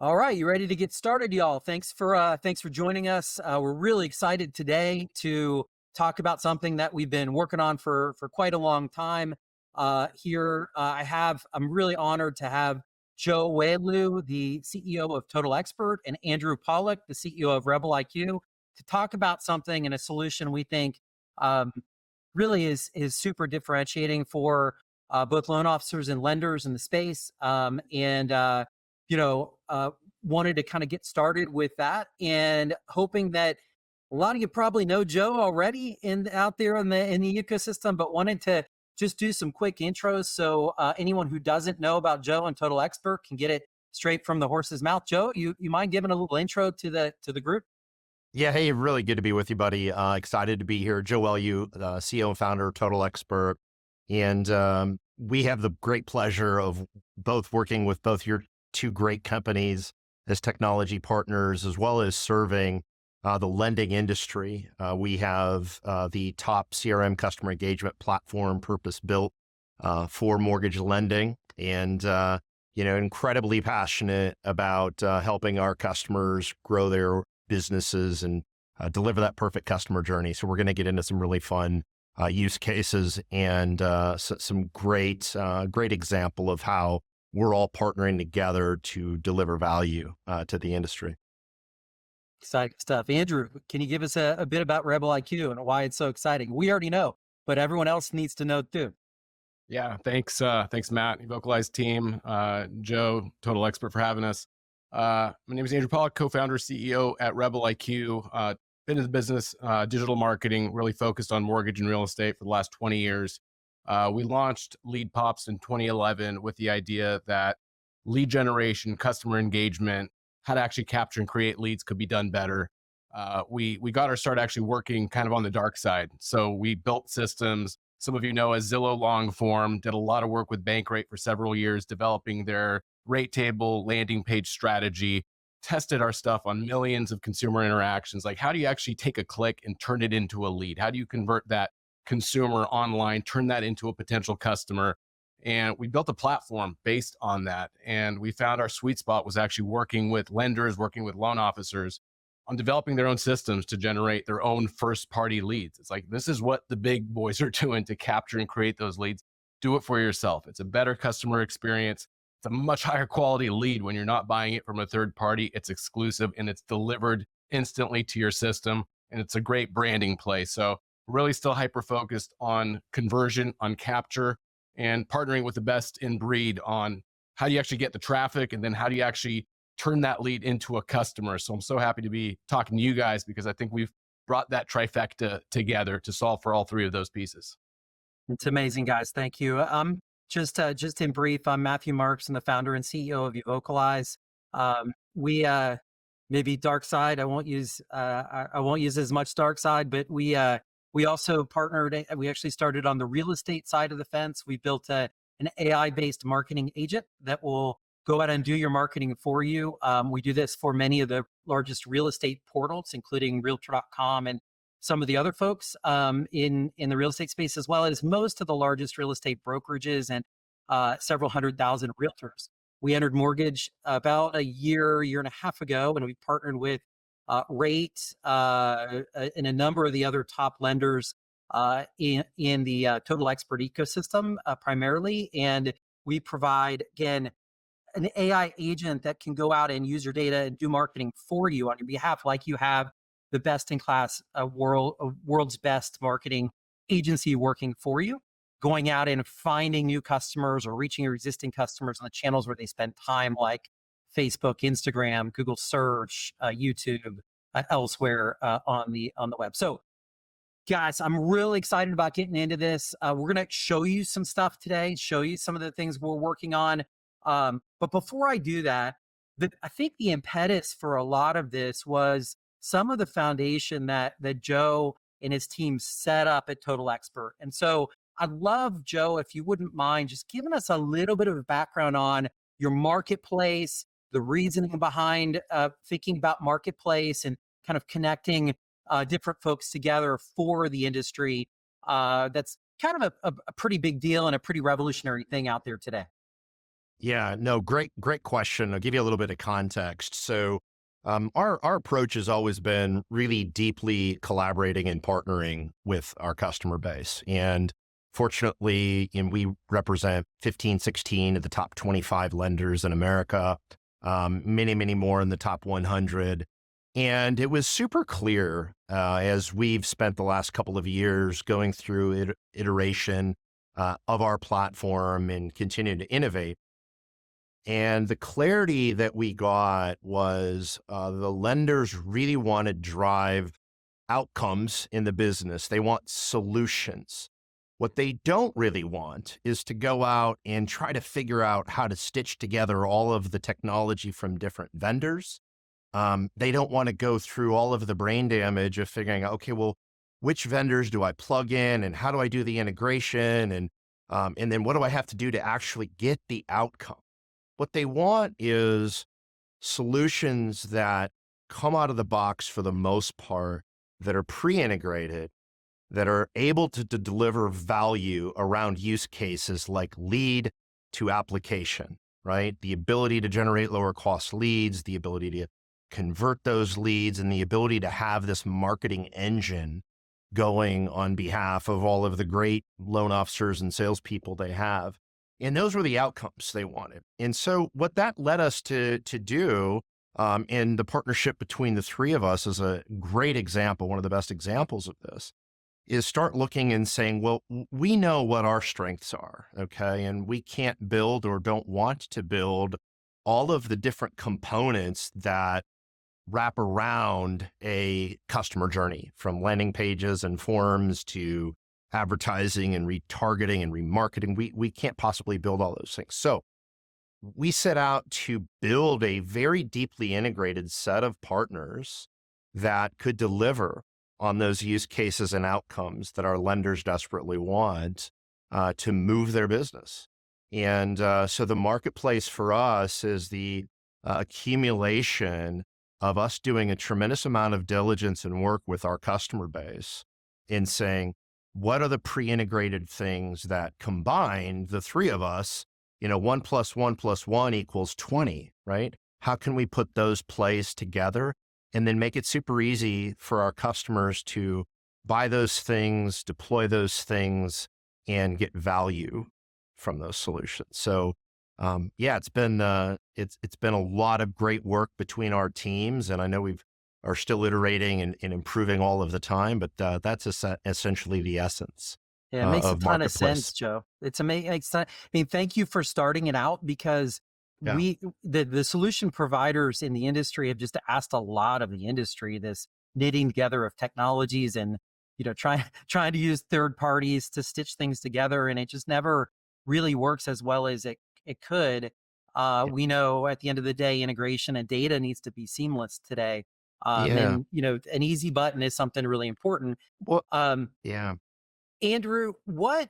All right, you ready to get started, y'all? Thanks for joining us. We're really excited today to talk about something that we've been working on for quite a long time. I'm really honored to have Joe Welu, the CEO of Total Expert, and Andrew Pollack, the CEO of Rebel IQ, to talk about something and a solution we think um, really is super differentiating for both loan officers and lenders in the space. You know, uh, Wanted to kind of get started with that, and hoping that a lot of you probably know Joe already out there in the ecosystem, but wanted to just do some quick intros so anyone who doesn't know about Joe and Total Expert can get it straight from the horse's mouth. Joe, you mind giving a little intro to the group? Yeah, hey, really good to be with you, buddy. Excited to be here. Joe Welu, CEO and founder of Total Expert. And we have the great pleasure of both working with both your two great companies as technology partners, as well as serving the lending industry. We have the top CRM customer engagement platform purpose built for mortgage lending. And incredibly passionate about helping our customers grow their businesses and deliver that perfect customer journey. So we're going to get into some really fun use cases and some great example of how we're all partnering together to deliver value to the industry. Exciting stuff. Andrew, can you give us a bit about Rebel IQ and why it's so exciting? We already know, but everyone else needs to know too. Yeah, thanks, Matt, Evocalize team, Joe, Total Expert for having us. My name is Andrew Pollock, co-founder, CEO at Rebel IQ. Been in the business, digital marketing, really focused on mortgage and real estate for the last 20 years. We launched Lead Pops in 2011 with the idea that lead generation, customer engagement, how to actually capture and create leads could be done better. We got our start actually working kind of on the dark side. So we built systems. Some of you know as Zillow long form, did a lot of work with Bankrate for several years, developing their rate table landing page strategy, tested our stuff on millions of consumer interactions. Like, how do you actually take a click and turn it into a lead? How do you convert that consumer online, turn that into a potential customer? And we built a platform based on that. And we found our sweet spot was actually working with lenders, working with loan officers on developing their own systems to generate their own first party leads. It's like, this is what the big boys are doing to capture and create those leads. Do it for yourself. It's a better customer experience. It's a much higher quality lead when you're not buying it from a third party. It's exclusive and it's delivered instantly to your system. And it's a great branding play. So really still hyper focused on conversion, on capture, and partnering with the best in breed on how do you actually get the traffic, and then how do you actually turn that lead into a customer. So I'm so happy to be talking to you guys because I think we've brought that trifecta together to solve for all three of those pieces. It's amazing, guys. Thank you. Just in brief, I'm Matthew Marx. I'm the founder and CEO of Evocalize. We maybe dark side. I won't use as much dark side, but we also partnered. We actually started on the real estate side of the fence. We built an AI based marketing agent that will go out and do your marketing for you. We do this for many of the largest real estate portals, including Realtor.com and some of the other folks in the real estate space, as well as most of the largest real estate brokerages and several 100,000 realtors. We entered mortgage about a year and a half ago, and we partnered with Rate and a number of the other top lenders in the Total Expert ecosystem primarily. And we provide, again, an AI agent that can go out and use your data and do marketing for you on your behalf, like you have the best in class world's best marketing agency working for you, going out and finding new customers or reaching your existing customers on the channels where they spend time, like Facebook, Instagram, Google search, YouTube, elsewhere on the web. So guys, I'm really excited about getting into this. We're going to show you some stuff today, show you some of the things we're working on. But before I do that, I think the impetus for a lot of this was some of the foundation that Joe and his team set up at Total Expert. And so I'd love, Joe, if you wouldn't mind just giving us a little bit of a background on your marketplace, the reasoning behind thinking about marketplace and kind of connecting different folks together for the industry. That's kind of a pretty big deal and a pretty revolutionary thing out there today. Yeah, no, great question. I'll give you a little bit of context. So, our approach has always been really deeply collaborating and partnering with our customer base. And fortunately, we represent 15, 16 of the top 25 lenders in America, many more in the top 100. And it was super clear as we've spent the last couple of years going through iteration of our platform and continuing to innovate. And the clarity that we got was the lenders really want to drive outcomes in the business. They want solutions. What they don't really want is to go out and try to figure out how to stitch together all of the technology from different vendors. They don't want to go through all of the brain damage of figuring out, okay, well, which vendors do I plug in and how do I do the integration? And then what do I have to do to actually get the outcome? What they want is solutions that come out of the box for the most part, that are pre-integrated, that are able to deliver value around use cases like lead to application, right? The ability to generate lower cost leads, the ability to convert those leads, and the ability to have this marketing engine going on behalf of all of the great loan officers and salespeople they have. And those were the outcomes they wanted. And so what that led us to do, and the partnership between the three of us is a great example, one of the best examples of this, is start looking and saying, well, we know what our strengths are, okay? And we can't build or don't want to build all of the different components that wrap around a customer journey, from landing pages and forms to advertising and retargeting and remarketing. We can't possibly build all those things. So we set out to build a very deeply integrated set of partners that could deliver on those use cases and outcomes that our lenders desperately want to move their business. And so the marketplace for us is the accumulation of us doing a tremendous amount of diligence and work with our customer base in saying, what are the pre-integrated things that combine the three of us, 1 + 1 + 1 = 20, right? How can we put those plays together and then make it super easy for our customers to buy those things, deploy those things, and get value from those solutions? So, yeah, it's been a lot of great work between our teams, and I know are still iterating and improving all of the time, but that's essentially the essence Yeah, it makes a of ton of marketplace. sense, Joe. It's amazing. I mean, thank you for starting it out because Yeah, the solution providers in the industry have just asked a lot of the industry, this knitting together of technologies and, trying to use third parties to stitch things together. And it just never really works as well as it could. We know at the end of the day, integration and data needs to be seamless today. yeah. And, an easy button is something really important. Well, Um, yeah, Andrew, why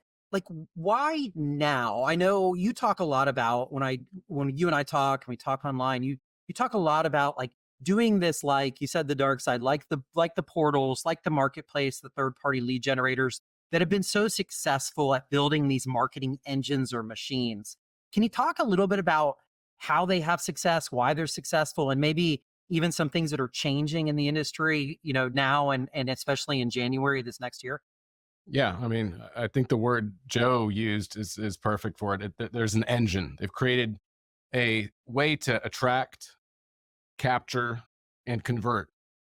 now? I know you talk a lot about when you and I talk and we talk online, you talk a lot about like doing this, like you said, the dark side, like the portals, like the marketplace, the third party lead generators that have been so successful at building these marketing engines or machines. Can you talk a little bit about how they have success, why they're successful, and maybe even some things that are changing in the industry, now and especially in January this next year? Yeah, I mean, I think the word Joe used is perfect for it. There's an engine. They've created a way to attract, capture, and convert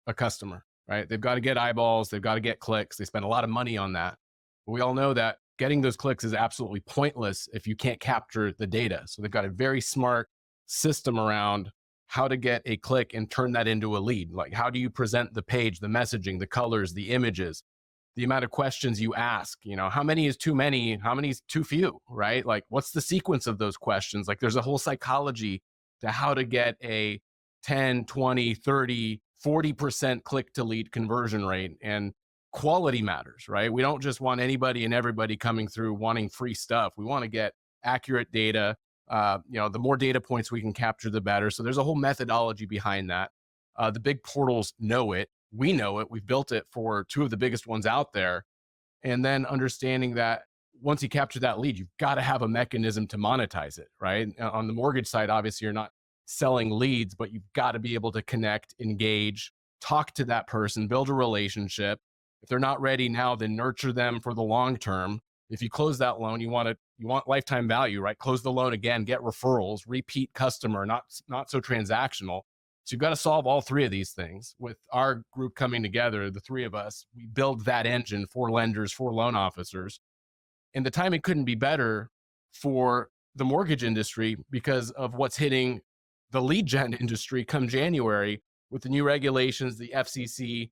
a customer, right? They've got to get eyeballs, they've got to get clicks. They spend a lot of money on that. But we all know that getting those clicks is absolutely pointless if you can't capture the data. So they've got a very smart system around how to get a click and turn that into a lead. Like, how do you present the page, the messaging, the colors, the images, the amount of questions you ask? How many is too many? How many is too few, right? Like, what's the sequence of those questions? Like, there's a whole psychology to how to get a 10, 20, 30, 40% click to lead conversion rate. And quality matters, right? We don't just want anybody and everybody coming through wanting free stuff. We want to get accurate data. The more data points we can capture, the better. So there's a whole methodology behind that. The big portals know it. We know it. We've built it for two of the biggest ones out there. And then understanding that once you capture that lead, you've got to have a mechanism to monetize it, right? On the mortgage side, obviously, you're not selling leads, but you've got to be able to connect, engage, talk to that person, build a relationship. If they're not ready now, then nurture them for the long term. If you close that loan, you want lifetime value, right? Close the loan again, get referrals, repeat customer, not so transactional. So you've got to solve all three of these things. With our group coming together, the three of us, we build that engine for lenders, for loan officers. And the timing couldn't be better for the mortgage industry because of what's hitting the lead gen industry come January with the new regulations, the FCC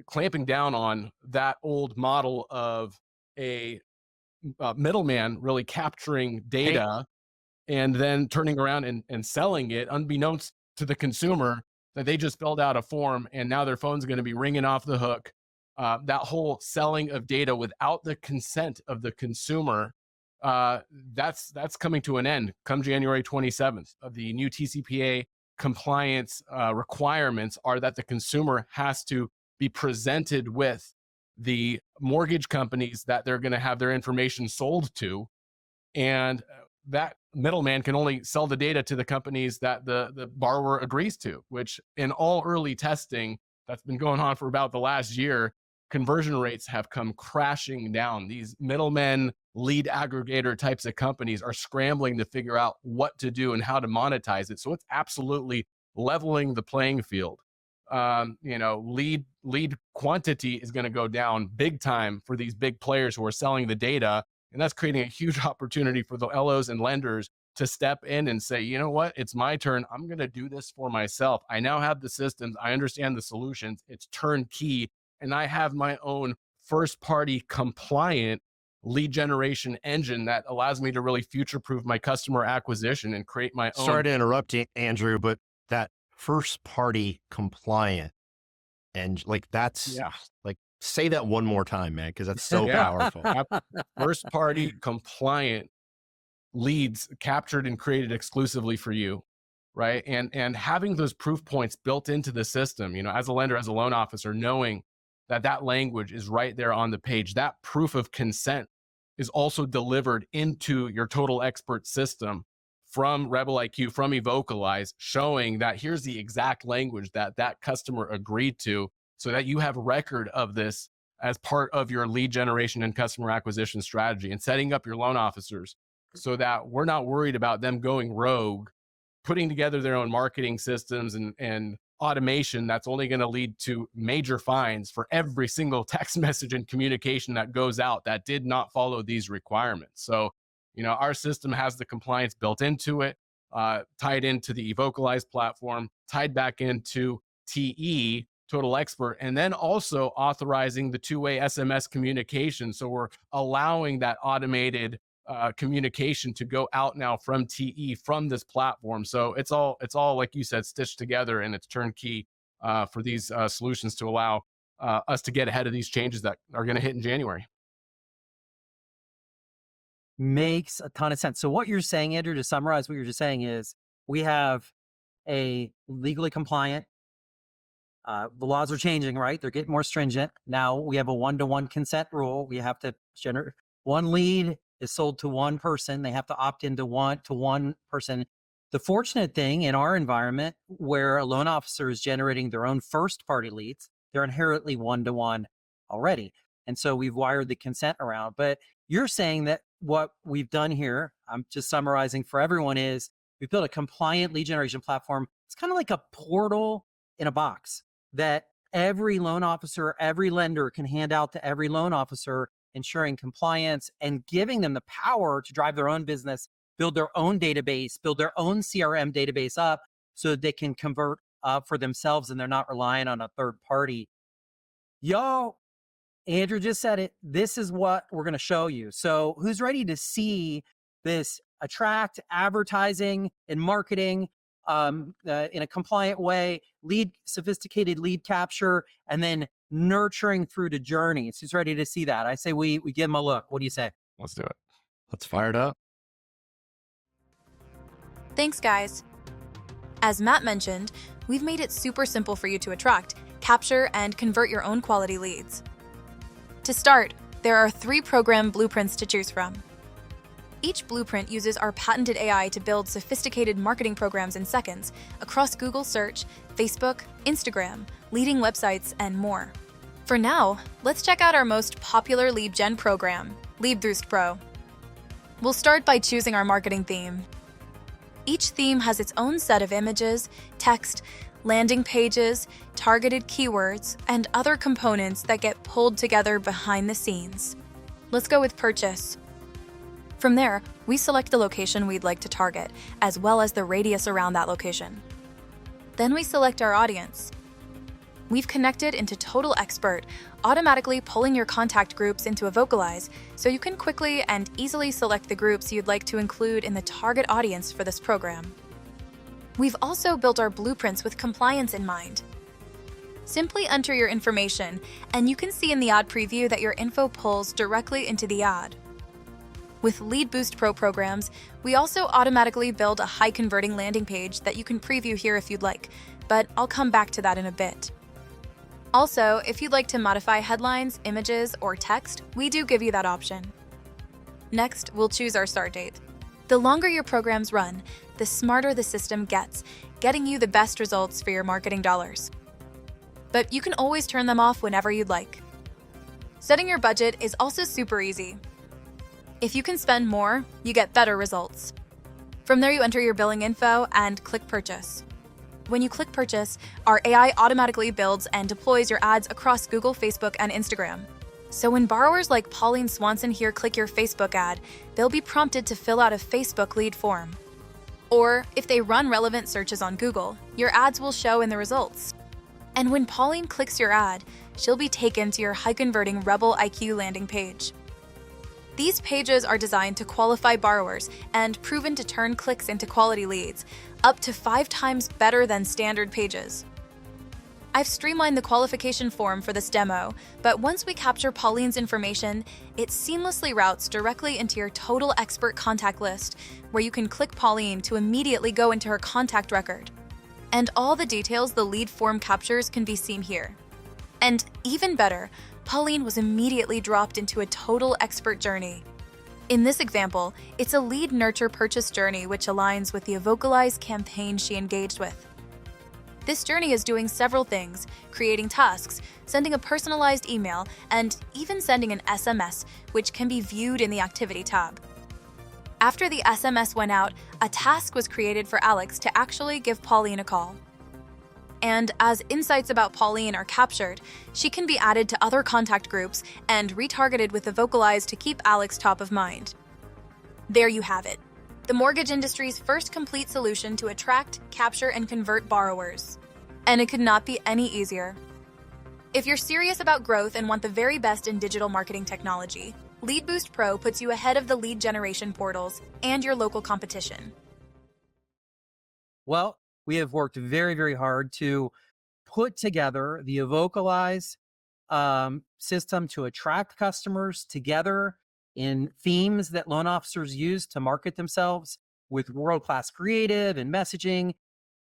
clamping down on that old model of a middleman really capturing data and then turning around and selling it unbeknownst to the consumer that they just filled out a form and now their phone's going to be ringing off the hook. That whole selling of data without the consent of the consumer, that's coming to an end come January 27th. The new TCPA compliance requirements are that the consumer has to be presented with the mortgage companies that they're going to have their information sold to. And that middleman can only sell the data to the companies that the borrower agrees to, which in all early testing that's been going on for about the last year, conversion rates have come crashing down. These middlemen, lead aggregator types of companies are scrambling to figure out what to do and how to monetize it. So it's absolutely leveling the playing field. Lead quantity is going to go down big time for these big players who are selling the data. And that's creating a huge opportunity for the LOs and lenders to step in and say, you know what, it's my turn. I'm going to do this for myself. I now have the systems. I understand the solutions. It's turnkey. And I have my own first party compliant lead generation engine that allows me to really future-proof my customer acquisition and create my own. Sorry to interrupt you, Andrew, but that first party compliant and say that one more time, man, because that's so powerful. First party compliant leads captured and created exclusively for you, right? And having those proof points built into the system, as a lender, as a loan officer, knowing that language is right there on the page. That proof of consent is also delivered into your Total Expert system from Rebel IQ, from Evocalize, showing that here's the exact language that customer agreed to, so that you have record of this as part of your lead generation and customer acquisition strategy, and setting up your loan officers so that we're not worried about them going rogue, putting together their own marketing systems and automation that's only going to lead to major fines for every single text message and communication that goes out that did not follow these requirements. So, our system has the compliance built into it, tied into the Evocalize platform, tied back into TE, Total Expert, and then also authorizing the two-way SMS communication. So we're allowing that automated communication to go out now from TE, from this platform. So it's all like you said, stitched together, and it's turnkey for these solutions to allow us to get ahead of these changes that are going to hit in January. Makes a ton of sense. So what you're saying, Andrew, to summarize what you're just saying is we have a legally compliant, the laws are changing, right? They're getting more stringent. Now we have a 1-to-1 consent rule. We have to generate one lead is sold to one person. They have to opt into one person. The fortunate thing in our environment where a loan officer is generating their own first party leads, they're inherently 1-to-1 already. And so we've wired the consent around. But you're saying that what we've done here, I'm just summarizing for everyone, is we've built a compliant lead generation platform. It's kind of like a portal in a box that every loan officer, every lender can hand out to every loan officer, ensuring compliance and giving them the power to drive their own business, build their own database, build their own CRM database up so that they can convert for themselves and they're not relying on a third party. Andrew just said it. This is what we're going to show you. So who's ready to see this attract advertising and marketing in a compliant way, sophisticated lead capture, and then nurturing through the journey? So who's ready to see that? I say we give them a look. What do you say? Let's do it. Let's fire it up. Thanks, guys. As Matt mentioned, we've made it super simple for you to attract, capture, and convert your own quality leads. To start, There are 3 program blueprints to choose from. Each blueprint uses our patented AI to build sophisticated marketing programs in seconds across Google Search, Facebook, Instagram, leading websites, and more. For now, let's check out our most popular lead gen program, Lead Boost Pro. We'll start by choosing our marketing theme. Each theme has its own set of images, text, landing pages, targeted keywords, and other components that get pulled together behind the scenes. Let's go with Purchase. From there, we select the location we'd like to target, as well as the radius around that location. Then we select our audience. We've connected into Total Expert, automatically pulling your contact groups into Evocalize so you can quickly and easily select the groups you'd like to include in the target audience for this program. We've also built our blueprints with compliance in mind. Simply enter your information, and you can see in the ad preview that your info pulls directly into the ad. With Lead Boost Pro programs, we also automatically build a high-converting landing page that you can preview here if you'd like, but I'll come back to that in a bit. Also, if you'd like to modify headlines, images, or text, we do give you that option. Next, we'll choose our start date. The longer your programs run, the smarter the system gets, getting you the best results for your marketing dollars. But you can always turn them off whenever you'd like. Setting your budget is also super easy. If you can spend more, you get better results. From there, you enter your billing info and click Purchase. When you click Purchase, our AI automatically builds and deploys your ads across Google, Facebook, and Instagram. So when borrowers like Pauline Swanson here click your Facebook ad, they'll be prompted to fill out a Facebook lead form. Or if they run relevant searches on Google, your ads will show in the results. And when Pauline clicks your ad, she'll be taken to your high-converting Rebel IQ landing page. These pages are designed to qualify borrowers and proven to turn clicks into quality leads, up to 5 times better than standard pages. I've streamlined the qualification form for this demo, but once we capture Pauline's information, it seamlessly routes directly into your Total Expert contact list, where you can click Pauline to immediately go into her contact record. And all the details the lead form captures can be seen here. And even better, Pauline was immediately dropped into a Total Expert journey. In this example, it's a lead nurture purchase journey which aligns with the Evocalize campaign she engaged with. This journey is doing several things, creating tasks, sending a personalized email, and even sending an SMS, which can be viewed in the Activity tab. After the SMS went out, a task was created for Alex to actually give Pauline a call. And as insights about Pauline are captured, she can be added to other contact groups and retargeted with Evocalize to keep Alex top of mind. There you have it. The mortgage industry's first complete solution to attract, capture, and convert borrowers. And it could not be any easier. If you're serious about growth and want the very best in digital marketing technology, Lead Boost Pro puts you ahead of the lead generation portals and your local competition. Well, we have worked very, very hard to put together the Evocalize system to attract customers together in themes that loan officers use to market themselves with world-class creative and messaging,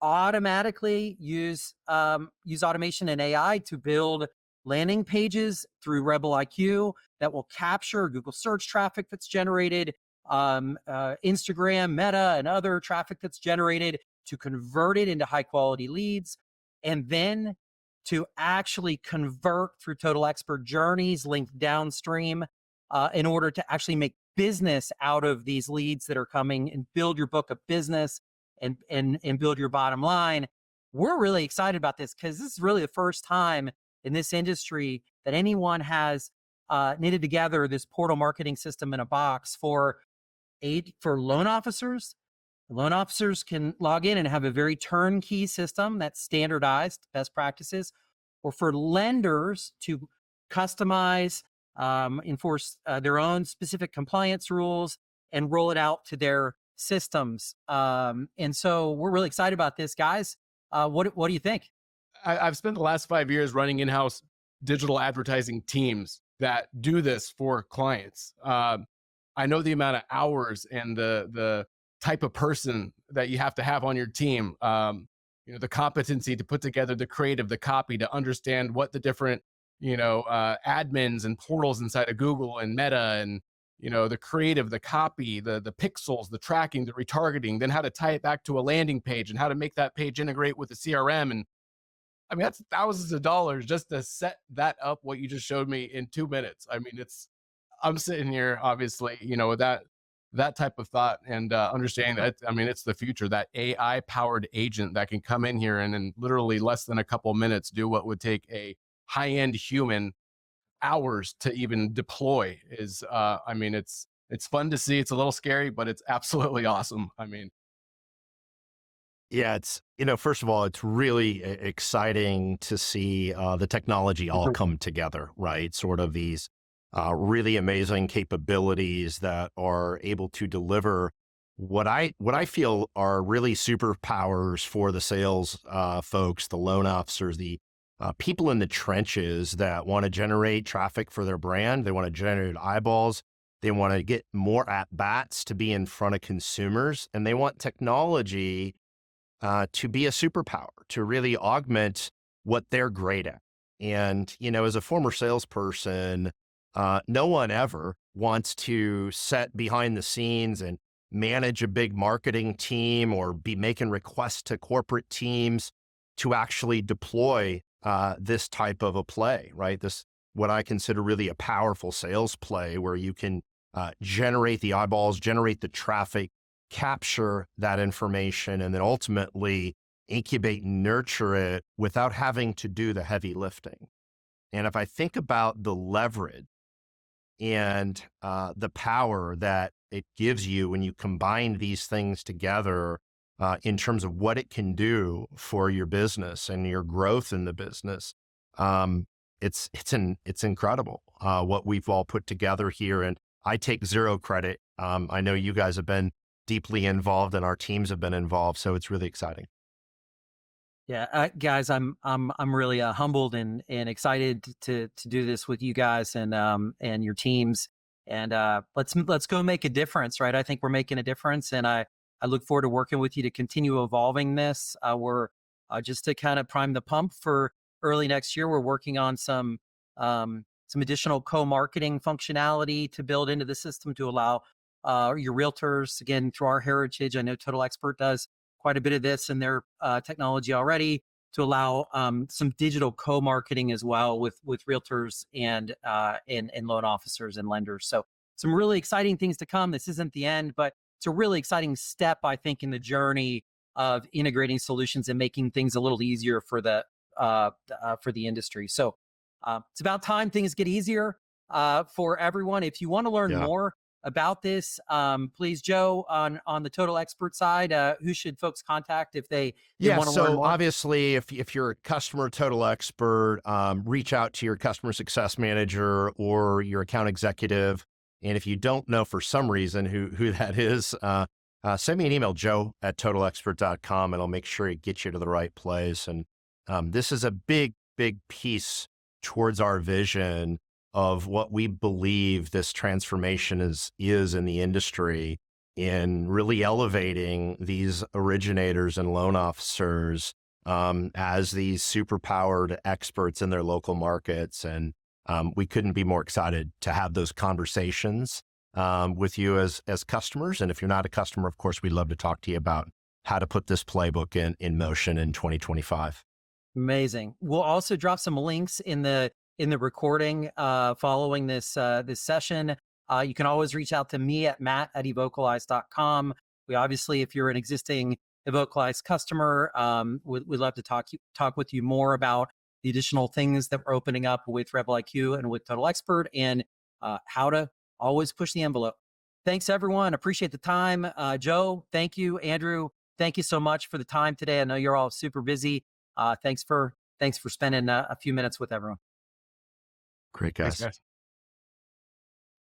automatically use automation and AI to build landing pages through Rebel IQ that will capture Google search traffic that's generated, Instagram, Meta, and other traffic that's generated to convert it into high quality leads, and then to actually convert through Total Expert journeys linked downstream in order to actually make business out of these leads that are coming and build your book of business and build your bottom line. We're really excited about this because this is really the first time in this industry that anyone has knitted together this portal marketing system in a box for loan officers. Loan officers can log in and have a very turnkey system that's standardized best practices, or for lenders to customize, enforce their own specific compliance rules and roll it out to their systems. And so we're really excited about this, guys. What do you think? I've spent the last 5 years running in-house digital advertising teams that do this for clients. I know the amount of hours and the type of person that you have to have on your team. The competency to put together the creative, the copy, to understand what the different admins and portals inside of Google and Meta, and the creative, the copy, the pixels, the tracking, the retargeting, then how to tie it back to a landing page and how to make that page integrate with the CRM. And I mean, that's thousands of dollars just to set that up, what you just showed me in 2 minutes. I mean, I'm sitting here, obviously, with that type of thought and understanding that, I mean, it's the future, that AI powered agent that can come in here and in literally less than a couple of minutes do what would take a high end human hours to even deploy is, I mean, it's fun to see. It's a little scary, but it's absolutely awesome. I mean, Yeah, it's, first of all, it's really exciting to see the technology all come together, right? Sort of these really amazing capabilities that are able to deliver what I feel are really superpowers for the sales folks, the loan officers, the people in the trenches that want to generate traffic for their brand. They want to generate eyeballs. They want to get more at bats to be in front of consumers, and they want technology to be a superpower, to really augment what they're great at. And, as a former salesperson, no one ever wants to sit behind the scenes and manage a big marketing team or be making requests to corporate teams to actually deploy this type of a play, right? This, what I consider really a powerful sales play where you can generate the eyeballs, generate the traffic, capture that information, and then ultimately incubate and nurture it without having to do the heavy lifting. And if I think about the leverage and the power that it gives you when you combine these things together in terms of what it can do for your business and your growth in the business, it's incredible what we've all put together here. And I take zero credit. I know you guys have been deeply involved and our teams have been involved, so it's really exciting. Yeah, guys, I'm really humbled and excited to do this with you guys and your teams. And let's go make a difference, right? I think we're making a difference, and I look forward to working with you to continue evolving this. We're just to kind of prime the pump for early next year. We're working on some additional co-marketing functionality to build into the system to allow your realtors, again, through our heritage. I know Total Expert does quite a bit of this in their technology already, to allow some digital co-marketing as well with realtors and loan officers and lenders. So some really exciting things to come. This isn't the end, but it's a really exciting step, I think, in the journey of integrating solutions and making things a little easier for the industry. So it's about time things get easier for everyone. If you want to learn more about this, please, Joe, on the Total Expert side, who should folks contact if they want to learn more? Obviously, if you're a customer Total Expert, reach out to your customer success manager or your account executive. And if you don't know for some reason who that is, send me an email, joe@totalexpert.com, and I'll make sure it gets you to the right place. And this is a big piece towards our vision of what we believe this transformation is in the industry, in really elevating these originators and loan officers as these superpowered experts in their local markets. And we couldn't be more excited to have those conversations with you as customers. And if you're not a customer, of course, we'd love to talk to you about how to put this playbook in motion in 2025. Amazing. We'll also drop some links in the recording following this session. You can always reach out to me at matt@evocalize.com. We obviously, if you're an existing Evocalize customer, we'd love to talk with you more about the additional things that we're opening up with Rebel IQ and with Total Expert, and how to always push the envelope. Thanks, everyone. Appreciate the time. Joe, thank you. Andrew, thank you so much for the time today. I know you're all super busy. Thanks for spending a few minutes with everyone. Great, guys. Thanks, guys.